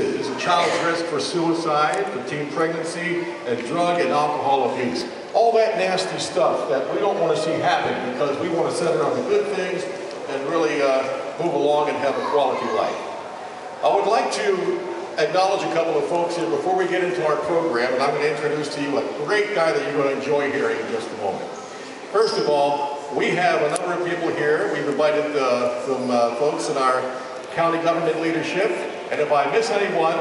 increases a child's risk for suicide, for teen pregnancy, and drug and alcohol abuse. All that nasty stuff that we don't want to see happen because we want to center on the good things and really move along and have a quality life. I would like to acknowledge a couple of folks here before we get into our program, and I'm going to introduce to you a great guy that you're going to enjoy hearing in just a moment. First of all, we have a number of people here. We've invited some folks in our county government leadership, and if I miss anyone,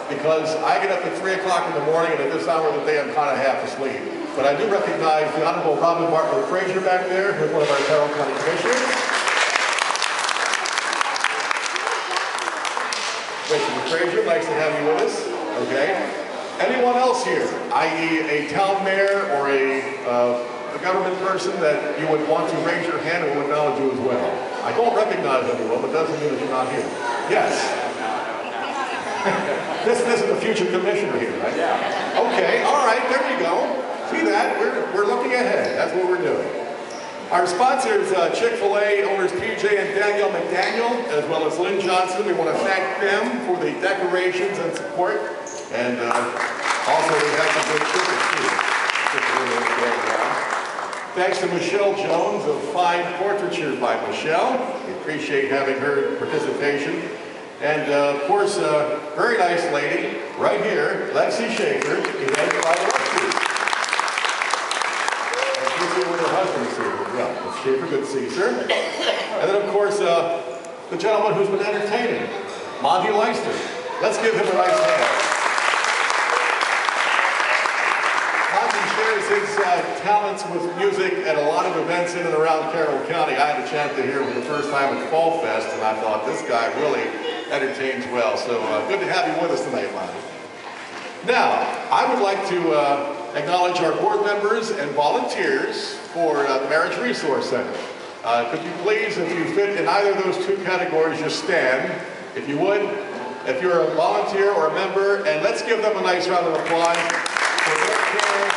because I get up at 3 o'clock in the morning, and at this hour of the day I'm kind of half asleep. But I do recognize the Honorable Robin Bartlett Frazier back there, who's one of our Carroll County Commissioners. Commissioner Frazier, nice to have you with us. Okay. Anyone else here, i.e. a town mayor or a government person that you would want to raise your hand and would acknowledge you as well? I don't recognize anyone, but doesn't mean that you're not here. Yes. This is the future commissioner here, right? Yeah. Okay, all right, there you go. See that? We're looking ahead. That's what we're doing. Our sponsors, Chick-fil-A owners PJ and Danielle McDaniel, as well as Lynn Johnson. We want to thank them for the decorations and support. And also we have some good chicken too. Thanks to Michelle Jones of Fine Portraiture by Michelle. We appreciate having her participation. And of course, a very nice lady right here, Lexi Schaefer, is by Lexi. And she's here with her husband, Sue. Yeah, Ms. Schaefer, good to see you, sir. And then of course, the gentleman who's been entertaining, Monty Leister. Let's give him a nice hand. Shares his talents with music at a lot of events in and around Carroll County. I had a chance to hear him for the first time at Fall Fest, and I thought, this guy really entertains well. So good to have you with us tonight, Monty. Now, I would like to acknowledge our board members and volunteers for the Marriage Resource Center. Could you please, if you fit in either of those two categories, just stand, if you would, if you're a volunteer or a member, and let's give them a nice round of applause for their care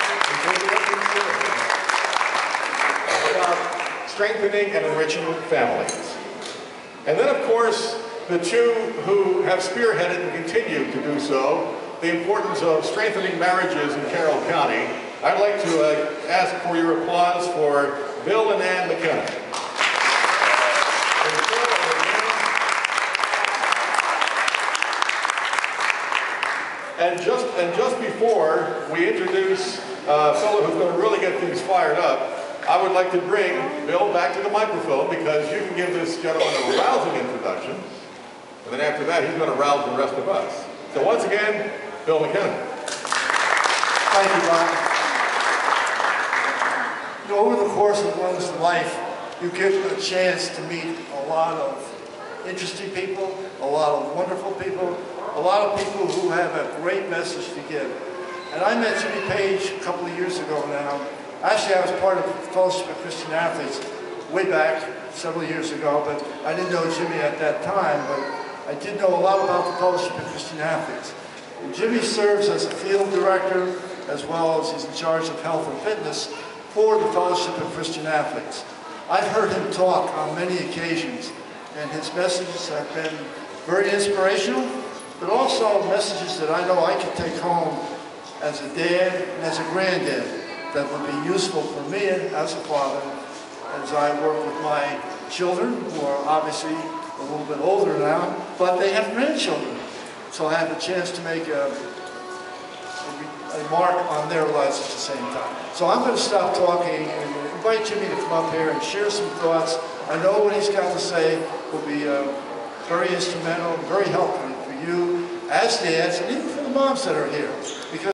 about strengthening and enriching families. And then, of course, the two who have spearheaded and continue to do so, the importance of strengthening marriages in Carroll County. I'd like to ask for your applause for Bill and Ann McKenna. And just before we introduce a fellow who's going to really get things fired up, I would like to bring Bill back to the microphone because you can give this gentleman a rousing introduction, and then after that he's going to rouse the rest of us. So once again, Bill McKenna. Thank you, Bob. You know, over the course of one's life, you get a chance to meet a lot of interesting people, a lot of wonderful people, a lot of people who have a great message to give. And I met Jimmy Page a couple of years ago now. Actually, I was part of the Fellowship of Christian Athletes way back several years ago, but I didn't know Jimmy at that time, but I did know a lot about the Fellowship of Christian Athletes. And Jimmy serves as a field director, as well as he's in charge of health and fitness for the Fellowship of Christian Athletes. I've heard him talk on many occasions, and his messages have been very inspirational, but also messages that I know I can take home as a dad and as a granddad that would be useful for me as a father as I work with my children, who are obviously a little bit older now, but they have grandchildren. So I have a chance to make a mark on their lives at the same time. So I'm going to stop talking and invite Jimmy to come up here and share some thoughts. I know what he's got to say will be very instrumental and very helpful for you as dads and even for the moms that are here. Because